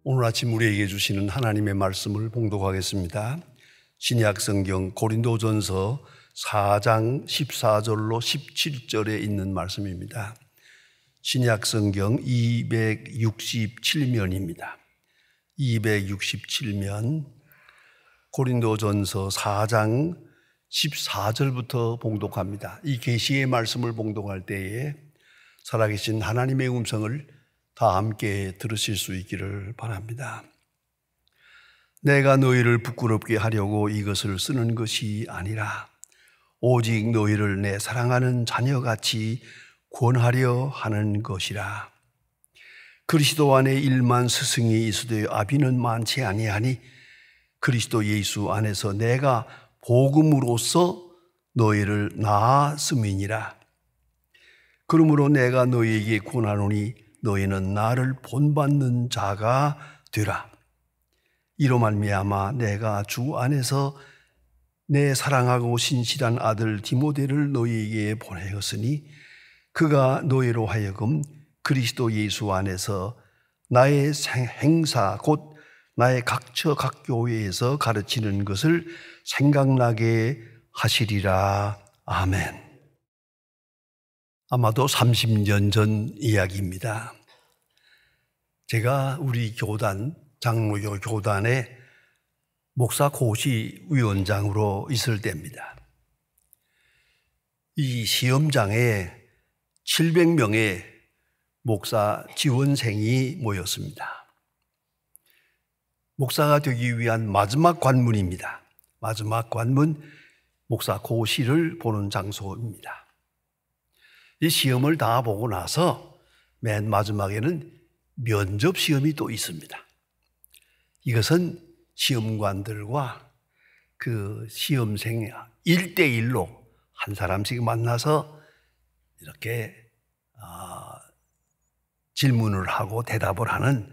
오늘 아침 우리에게 주시는 하나님의 말씀을 봉독하겠습니다. 신약 성경 고린도전서 4장 14절로 17절에 있는 말씀입니다. 신약 성경 267면입니다. 267면 고린도전서 4장 14절부터 봉독합니다. 이 계시의 말씀을 봉독할 때에 살아계신 하나님의 음성을 다 함께 들으실 수 있기를 바랍니다. 내가 너희를 부끄럽게 하려고 이것을 쓰는 것이 아니라 오직 너희를 내 사랑하는 자녀같이 권하려 하는 것이라. 그리스도 안에 일만 스승이 있으되 아비는 많지 아니하니 그리스도 예수 안에서 내가 복음으로써 너희를 낳았음이니라. 그러므로 내가 너희에게 권하노니 너희는 나를 본받는 자가 되라. 이로 말미암아 내가 주 안에서 내 사랑하고 신실한 아들 디모데를 너희에게 보내었으니 그가 너희로 하여금 그리스도 예수 안에서 나의 행사 곧 나의 각처 각 교회에서 가르치는 것을 생각나게 하시리라. 아멘. 아마도 30년 전 이야기입니다. 제가 우리 교단, 장로교 교단의 목사 고시 위원장으로 있을 때입니다. 이 시험장에 700명의 목사 지원생이 모였습니다. 목사가 되기 위한 마지막 관문입니다. 마지막 관문, 목사 고시를 보는 장소입니다. 이 시험을 다 보고 나서 맨 마지막에는 면접 시험이 또 있습니다. 이것은 시험관들과 그 시험생 1대1로 한 사람씩 만나서 이렇게 질문을 하고 대답을 하는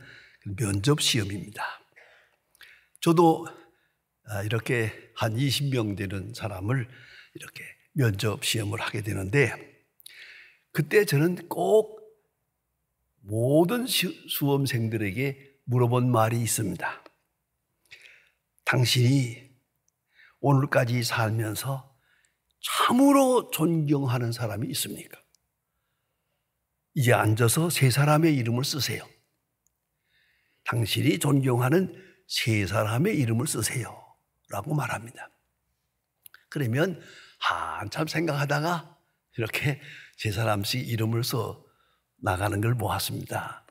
면접 시험입니다. 저도 이렇게 한 20명 되는 사람을 이렇게 면접 시험을 하게 되는데 그때 저는 꼭 모든 수험생들에게 물어본 말이 있습니다. 당신이 오늘까지 살면서 참으로 존경하는 사람이 있습니까? 이제 앉아서 세 사람의 이름을 쓰세요. 당신이 존경하는 세 사람의 이름을 쓰세요 라고 말합니다. 그러면 한참 생각하다가 이렇게 세 사람씩 이름을 써 나가는 걸 보았습니다.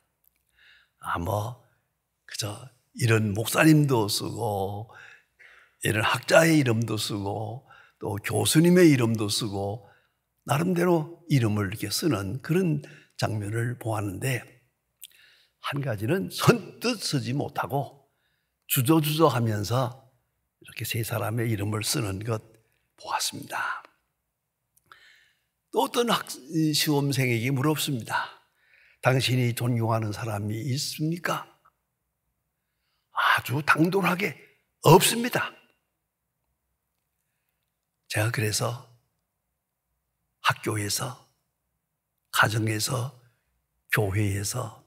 그저 이런 목사님도 쓰고, 이런 학자의 이름도 쓰고, 또 교수님의 이름도 쓰고, 나름대로 이름을 이렇게 쓰는 그런 장면을 보았는데, 한 가지는 선뜻 쓰지 못하고, 주저주저 하면서 이렇게 세 사람의 이름을 쓰는 것 보았습니다. 또 어떤 시험생에게 물었습니다. 당신이 존경하는 사람이 있습니까? 아주 당돌하게 없습니다. 제가 그래서 학교에서, 가정에서, 교회에서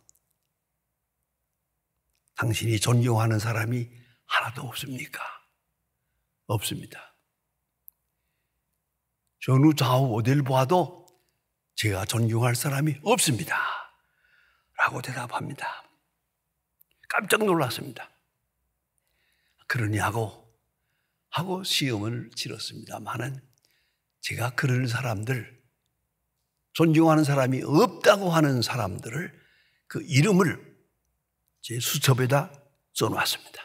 당신이 존경하는 사람이 하나도 없습니까? 없습니다. 전후 좌우 어딜 보아도 제가 존경할 사람이 없습니다 라고 대답합니다. 깜짝 놀랐습니다. 그러니 하고 시험을 치렀습니다만은 제가 그런 사람들, 존경하는 사람이 없다고 하는 사람들을 그 이름을 제 수첩에다 써놨습니다.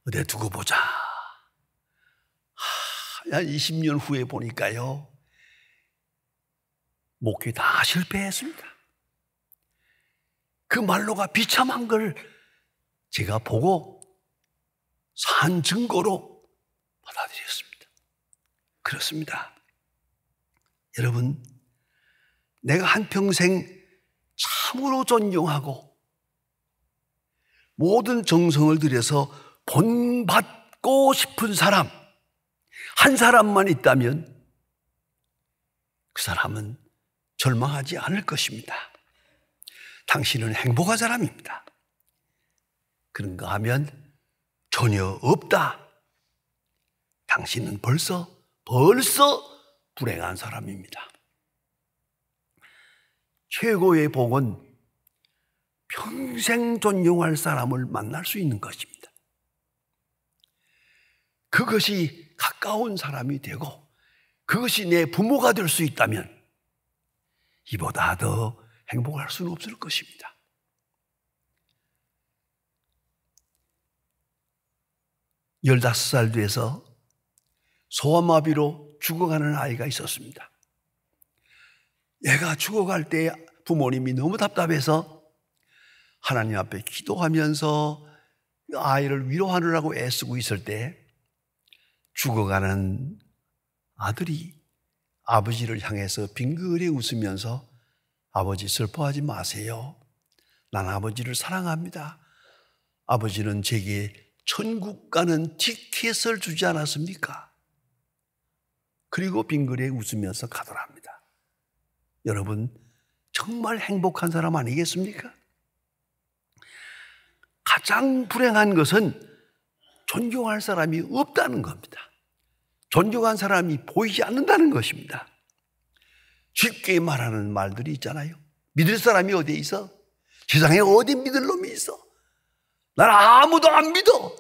어디 두고 보자. 한 20년 후에 보니까요, 목회 다 실패했습니다. 그 말로가 비참한 걸 제가 보고 산 증거로 받아들였습니다. 그렇습니다. 여러분, 내가 한평생 참으로 존경하고 모든 정성을 들여서 본받고 싶은 사람, 한 사람만 있다면 그 사람은 절망하지 않을 것입니다. 당신은 행복한 사람입니다. 그런가 하면 전혀 없다. 당신은 벌써 불행한 사람입니다. 최고의 복은 평생 존경할 사람을 만날 수 있는 것입니다. 그것이 가까운 사람이 되고 그것이 내 부모가 될 수 있다면 이보다 더 행복할 수는 없을 것입니다. 열다섯 살 돼서 소아마비로 죽어가는 아이가 있었습니다. 얘가 죽어갈 때 부모님이 너무 답답해서 하나님 앞에 기도하면서 아이를 위로하느라고 애쓰고 있을 때 죽어가는 아들이 아버지를 향해서 빙그레 웃으면서 아버지 슬퍼하지 마세요. 난 아버지를 사랑합니다. 아버지는 제게 천국 가는 티켓을 주지 않았습니까? 그리고 빙그레 웃으면서 가더랍니다. 여러분 정말 행복한 사람 아니겠습니까? 가장 불행한 것은 존경할 사람이 없다는 겁니다. 존경한 사람이 보이지 않는다는 것입니다. 쉽게 말하는 말들이 있잖아요. 믿을 사람이 어디에 있어? 세상에 어디 믿을 놈이 있어? 난 아무도 안 믿어.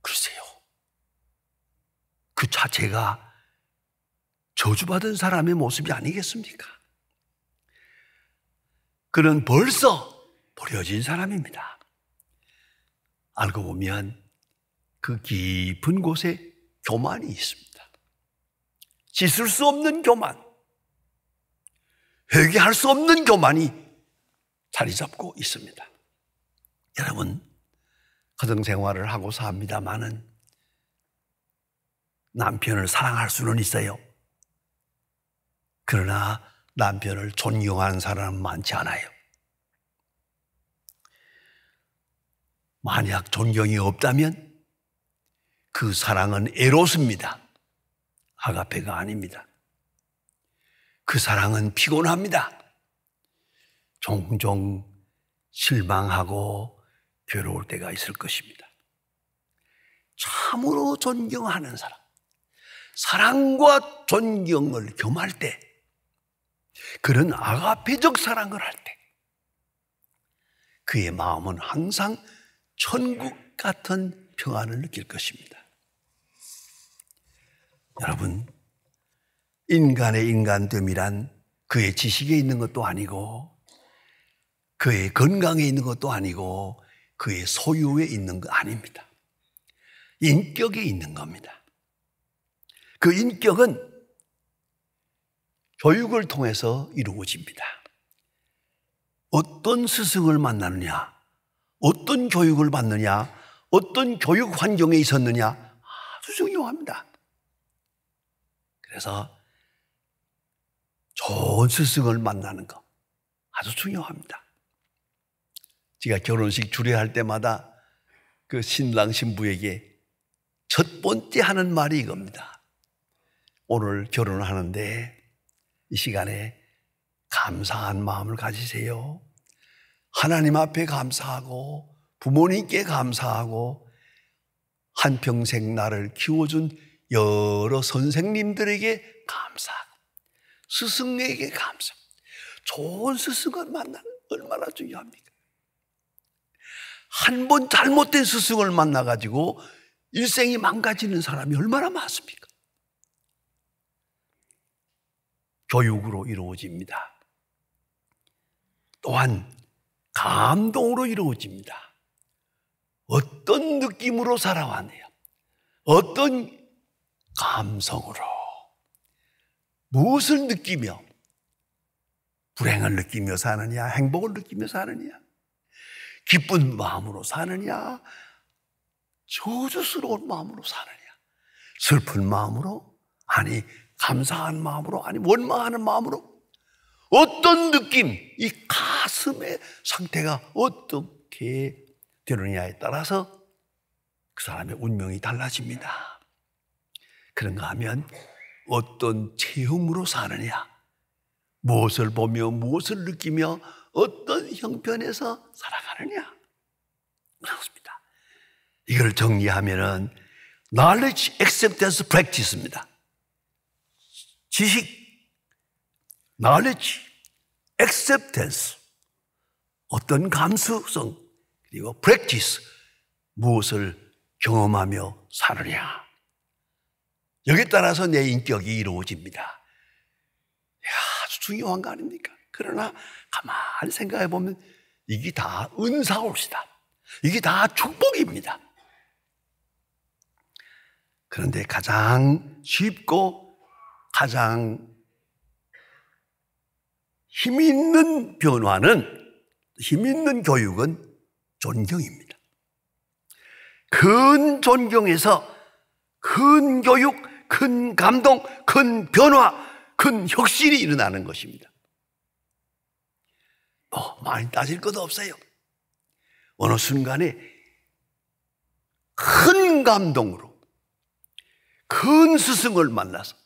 글쎄요. 그 자체가 저주받은 사람의 모습이 아니겠습니까? 그는 벌써 버려진 사람입니다. 알고 보면 그 깊은 곳에 교만이 있습니다. 씻을 수 없는 교만, 회개할 수 없는 교만이 자리 잡고 있습니다. 여러분, 가정생활을 하고 삽니다마는 남편을 사랑할 수는 있어요. 그러나 남편을 존경하는 사람은 많지 않아요. 만약 존경이 없다면 그 사랑은 에로스입니다. 아가페가 아닙니다. 그 사랑은 피곤합니다. 종종 실망하고 괴로울 때가 있을 것입니다. 참으로 존경하는 사람, 사랑과 존경을 겸할 때, 그런 아가페적 사랑을 할 때 그의 마음은 항상 천국 같은 평안을 느낄 것입니다. 여러분, 인간의 인간됨이란 그의 지식에 있는 것도 아니고 그의 건강에 있는 것도 아니고 그의 소유에 있는 거 아닙니다. 인격에 있는 겁니다. 그 인격은 교육을 통해서 이루어집니다. 어떤 스승을 만나느냐, 어떤 교육을 받느냐, 어떤 교육 환경에 있었느냐 아주 중요합니다. 그래서 좋은 스승을 만나는 것 아주 중요합니다. 제가 결혼식 주례할 때마다 그 신랑 신부에게 첫 번째 하는 말이 이겁니다. 오늘 결혼을 하는데 이 시간에 감사한 마음을 가지세요. 하나님 앞에 감사하고 부모님께 감사하고 한평생 나를 키워준 여러 선생님들에게 감사하고 스승에게 감사. 좋은 스승을 만나는 얼마나 중요합니까? 한 번 잘못된 스승을 만나가지고 일생이 망가지는 사람이 얼마나 많습니까? 교육으로 이루어집니다. 또한 감동으로 이루어집니다. 어떤 느낌으로 살아왔네요. 어떤 감성으로 무엇을 느끼며 불행을 느끼며 사느냐, 행복을 느끼며 사느냐, 기쁜 마음으로 사느냐, 저주스러운 마음으로 사느냐, 슬픈 마음으로, 아니 감사한 마음으로, 아니 원망하는 마음으로, 어떤 느낌, 이 가슴의 상태가 어떻게 되느냐에 따라서 그 사람의 운명이 달라집니다. 그런가 하면 어떤 체험으로 사느냐, 무엇을 보며 무엇을 느끼며 어떤 형편에서 살아가느냐, 그렇습니다. 이걸 정리하면은 knowledge, acceptance, practice입니다. 지식, knowledge, acceptance, 어떤 감수성, 그리고 practice, 무엇을 경험하며 사느냐. 여기에 따라서 내 인격이 이루어집니다. 아주 중요한 거 아닙니까? 그러나 가만히 생각해 보면 이게 다 은사올시다. 이게 다 축복입니다. 그런데 가장 쉽고 가장 힘 있는 변화는, 힘 있는 교육은 존경입니다. 큰 존경에서 큰 교육, 큰 감동, 큰 변화, 큰 혁신이 일어나는 것입니다. 많이 따질 것도 없어요. 어느 순간에 큰 감동으로 큰 스승을 만나서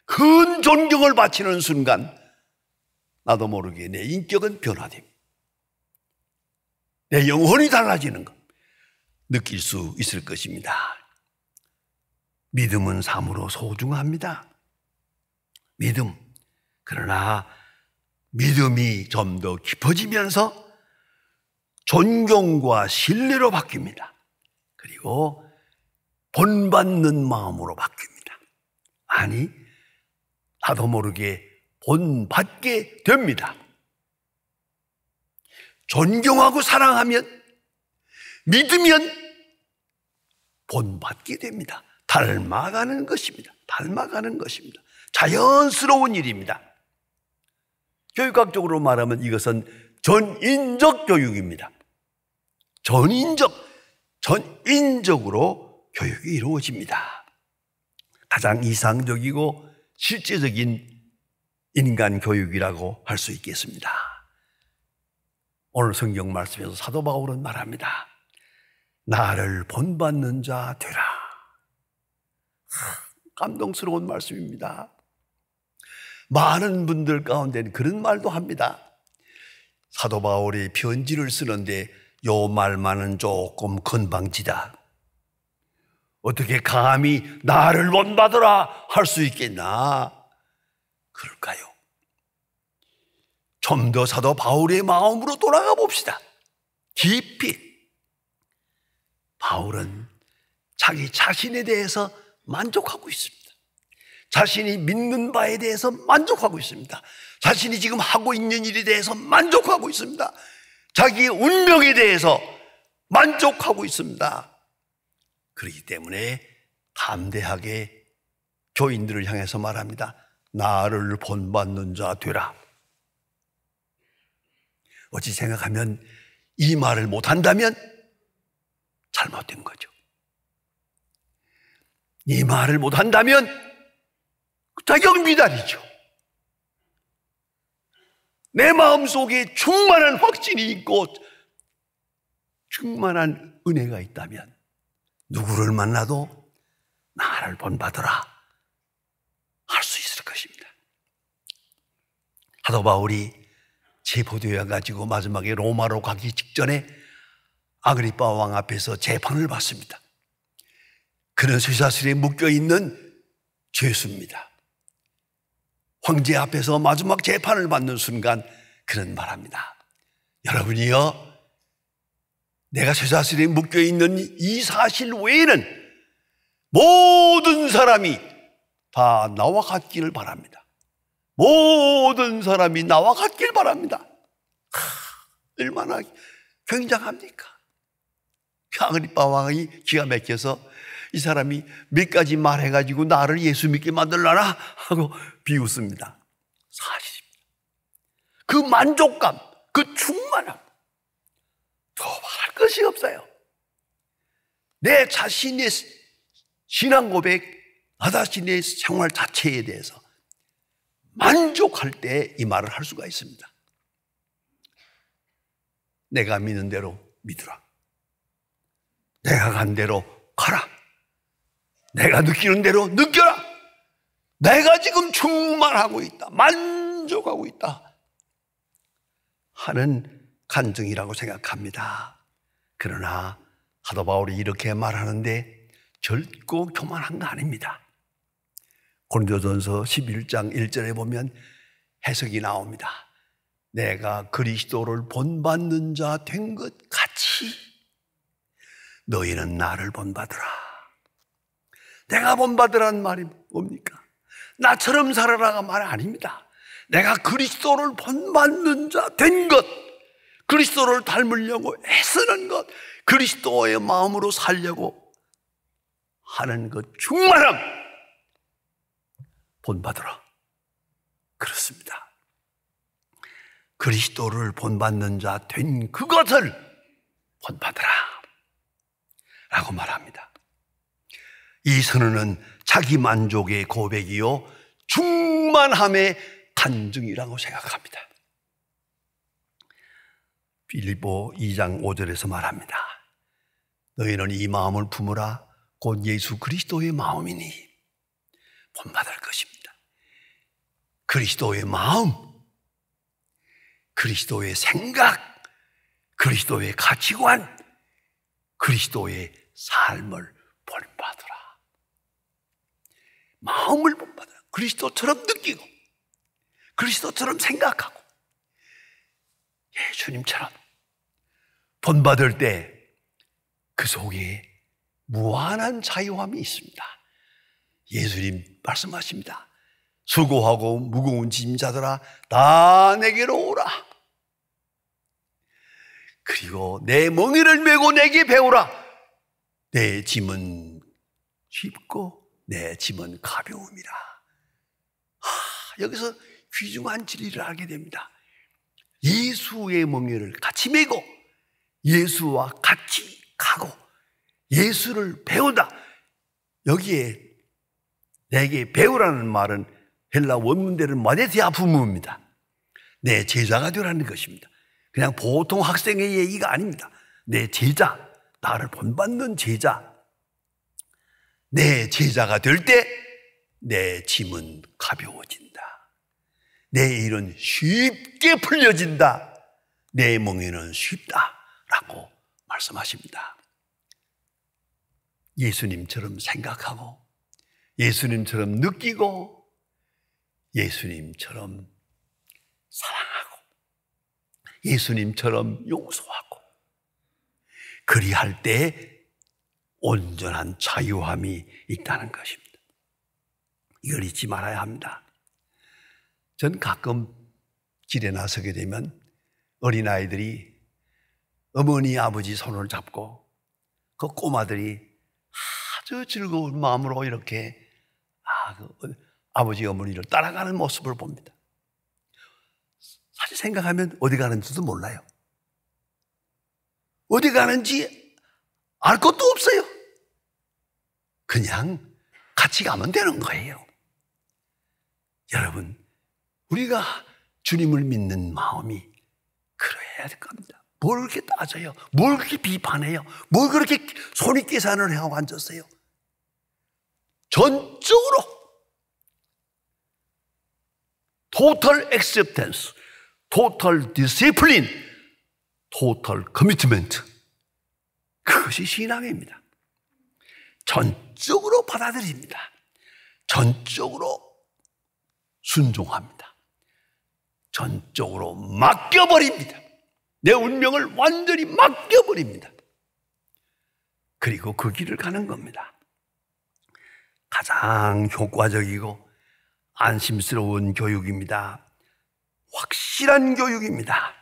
큰 존경을 바치는 순간 나도 모르게 내 인격은 변화됩니다. 내 영혼이 달라지는 것 느낄 수 있을 것입니다. 믿음은 참으로 소중합니다. 믿음. 그러나 믿음이 좀 더 깊어지면서 존경과 신뢰로 바뀝니다. 그리고 본받는 마음으로 바뀝니다. 아니, 나도 모르게 본받게 됩니다. 존경하고 사랑하면, 믿으면 본받게 됩니다. 닮아가는 것입니다. 닮아가는 것입니다. 자연스러운 일입니다. 교육학적으로 말하면 이것은 전인적 교육입니다. 전인적으로 교육이 이루어집니다. 가장 이상적이고 실제적인 인간 교육이라고 할 수 있겠습니다. 오늘 성경 말씀에서 사도 바울은 말합니다. 나를 본받는 자 되라. 감동스러운 말씀입니다. 많은 분들 가운데는 그런 말도 합니다. 사도 바울이 편지를 쓰는데 요 말만은 조금 건방지다. 어떻게 감히 나를 본받으라 할 수 있겠나? 그럴까요? 좀 더 사도 바울의 마음으로 돌아가 봅시다. 깊이. 바울은 자기 자신에 대해서 만족하고 있습니다. 자신이 믿는 바에 대해서 만족하고 있습니다. 자신이 지금 하고 있는 일에 대해서 만족하고 있습니다. 자기의 운명에 대해서 만족하고 있습니다. 그렇기 때문에 담대하게 교인들을 향해서 말합니다. 나를 본받는 자 되라. 어찌 생각하면 이 말을 못한다면 잘못된 거죠. 이 말을 못한다면 자격 미달이죠. 내 마음속에 충만한 확신이 있고 충만한 은혜가 있다면 누구를 만나도 나를 본받으라 할 수 있을 것입니다. 사도 바울이 체포되어 가지고 마지막에 로마로 가기 직전에 아그리빠 왕 앞에서 재판을 받습니다. 그는 쇠사슬에 묶여있는 죄수입니다. 황제 앞에서 마지막 재판을 받는 순간 그는 말합니다. 여러분이요, 내가 쇠사슬에 묶여있는 이 사실 외에는 모든 사람이 다 나와 같기를 바랍니다. 모든 사람이 나와 같길 바랍니다. 얼마나 굉장합니까? 아그리빠 왕이 기가 막혀서 이 사람이 몇 가지 말해가지고 나를 예수 믿게 만들라나 하고 비웃습니다. 사실입니다. 그 만족감, 그 충만함, 더 말할 것이 없어요. 내 자신의 신앙 고백, 나 자신의 생활 자체에 대해서 만족할 때 이 말을 할 수가 있습니다. 내가 믿는 대로 믿으라. 내가 간 대로 가라. 내가 느끼는 대로 느껴라. 내가 지금 충만하고 있다. 만족하고 있다. 하는 간증이라고 생각합니다. 그러나 사도 바울이 이렇게 말하는데 결코 교만한 거 아닙니다. 고린도전서 11장 1절에 보면 해석이 나옵니다. 내가 그리스도를 본받는 자 된 것 같이 너희는 나를 본받으라. 내가 본받으라는 말이 뭡니까? 나처럼 살아라가 말 아닙니다. 내가 그리스도를 본받는 자 된 것, 그리스도를 닮으려고 애쓰는 것, 그리스도의 마음으로 살려고 하는 것 충만함 본받으라. 그렇습니다. 그리스도를 본받는 자 된 그것을 본받으라 라고 말합니다. 이 선언은 자기 만족의 고백이요 충만함의 간증이라고 생각합니다. 빌립보 2장 5절에서 말합니다. 너희는 이 마음을 품으라. 곧 예수 그리스도의 마음이니 본받을 것입니다. 그리스도의 마음, 그리스도의 생각, 그리스도의 가치관, 그리스도의 삶을 본받으라. 마음을 본받으라. 그리스도처럼 느끼고 그리스도처럼 생각하고 예수님처럼 본받을 때 그 속에 무한한 자유함이 있습니다. 예수님 말씀하십니다. 수고하고 무거운 짐 자들아 다 내게로 오라. 그리고 내 멍에를 메고 내게 배우라. 내 짐은 쉽고 내 짐은 가벼움이라. 여기서 귀중한 진리를 알게 됩니다. 예수의 멍에를 같이 메고 예수와 같이 가고 예수를 배우다. 여기에 내게 배우라는 말은 헬라 원문대로는 마데테아 부모입니다. 내 제자가 되라는 것입니다. 그냥 보통 학생의 얘기가 아닙니다. 내 제자, 나를 본받는 제자. 내 제자가 될 때 내 짐은 가벼워진다. 내 일은 쉽게 풀려진다. 내 멍에는 쉽다라고 말씀하십니다. 예수님처럼 생각하고 예수님처럼 느끼고 예수님처럼 사랑하고 예수님처럼 용서하고 그리할 때 온전한 자유함이 있다는 것입니다. 이걸 잊지 말아야 합니다. 전 가끔 길에 나서게 되면 어린아이들이 어머니 아버지 손을 잡고 그 꼬마들이 아주 즐거운 마음으로 이렇게 아버지 어머니를 따라가는 모습을 봅니다. 사실 생각하면 어디 가는지도 몰라요. 어디 가는지 알 것도 없어요. 그냥 같이 가면 되는 거예요. 여러분, 우리가 주님을 믿는 마음이 그래야 될 겁니다. 뭘 그렇게 따져요? 뭘 그렇게 비판해요? 뭘 그렇게 손익 계산을 하고 앉았어요? 전적으로 total acceptance, total discipline, total commitment. 그것이 신앙입니다. 전적으로 받아들입니다. 전적으로 순종합니다. 전적으로 맡겨버립니다. 내 운명을 완전히 맡겨버립니다. 그리고 그 길을 가는 겁니다. 가장 효과적이고 안심스러운 교육입니다. 확실한 교육입니다.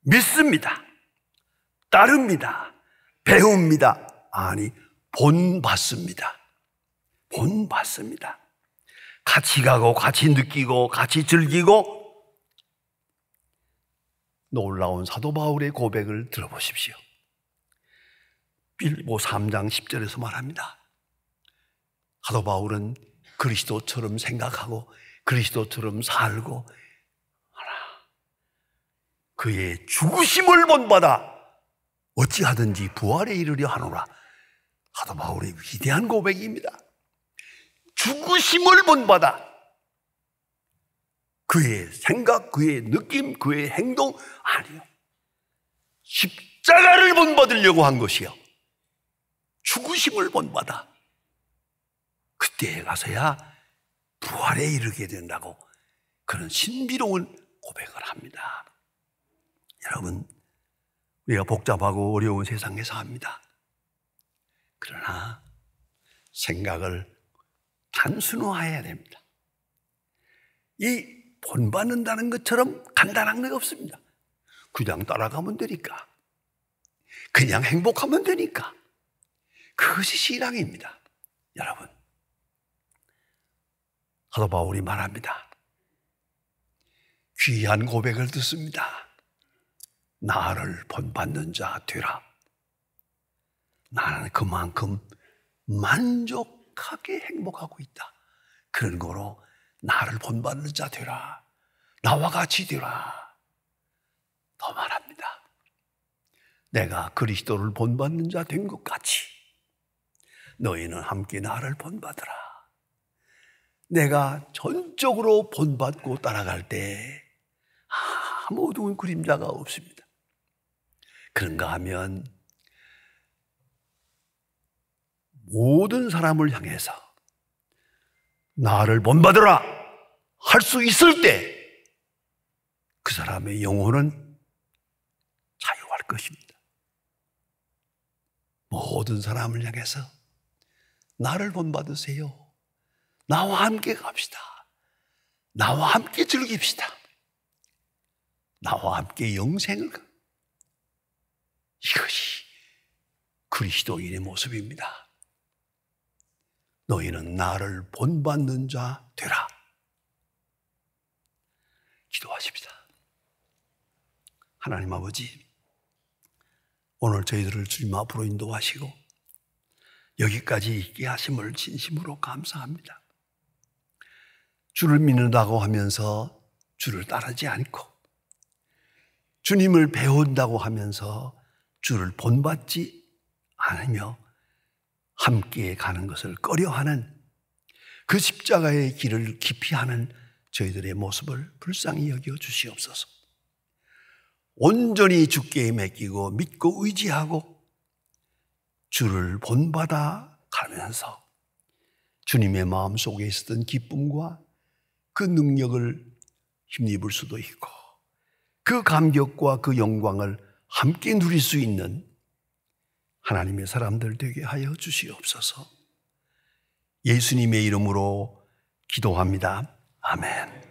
믿습니다. 따릅니다. 배웁니다. 아니, 본받습니다. 본받습니다. 같이 가고 같이 느끼고 같이 즐기고. 놀라운 사도 바울의 고백을 들어보십시오. 빌립보 3장 10절에서 말합니다. 사도 바울은 그리스도처럼 생각하고 그리스도처럼 살고 그의 죽으심을 본받아 어찌하든지 부활에 이르려 하노라. 사도 바울의 위대한 고백입니다. 죽으심을 본받아 그의 생각, 그의 느낌, 그의 행동 아니요. 십자가를 본받으려고 한 것이요, 죽으심을 본받아 그때에 가서야 부활에 이르게 된다고 그런 신비로운 고백을 합니다. 여러분, 우리가 복잡하고 어려운 세상에서 합니다. 그러나 생각을 단순화해야 됩니다. 이 본받는다는 것처럼 간단한 게 없습니다. 그냥 따라가면 되니까, 그냥 행복하면 되니까, 그것이 신앙입니다. 여러분, 사도 바울이 말합니다. 귀한 고백을 듣습니다. 나를 본받는 자 되라. 나는 그만큼 만족하게 행복하고 있다. 그런 거로 나를 본받는 자 되라. 나와 같이 되라. 더 말합니다. 내가 그리스도를 본받는 자 된 것 같이 너희는 함께 나를 본받으라. 내가 전적으로 본받고 따라갈 때 아무도 그림자가 없습니다. 그런가 하면 모든 사람을 향해서 나를 본받으라 할 수 있을 때 그 사람의 영혼은 자유할 것입니다. 모든 사람을 향해서 나를 본받으세요. 나와 함께 갑시다. 나와 함께 즐깁시다. 나와 함께 영생을. 이것이 그리스도인의 모습입니다. 너희는 나를 본받는 자 되라. 기도하십시다. 하나님 아버지, 오늘 저희들을 주님 앞으로 인도하시고 여기까지 있게 하심을 진심으로 감사합니다. 주를 믿는다고 하면서 주를 따르지 않고, 주님을 배운다고 하면서 주를 본받지 않으며 함께 가는 것을 꺼려하는 그 십자가의 길을 기피하는 저희들의 모습을 불쌍히 여겨 주시옵소서. 온전히 주께 맡기고 믿고 의지하고 주를 본받아 가면서 주님의 마음속에 있었던 기쁨과 그 능력을 힘입을 수도 있고 그 감격과 그 영광을 함께 누릴 수 있는 하나님의 사람들 되게 하여 주시옵소서. 예수님의 이름으로 기도합니다. 아멘.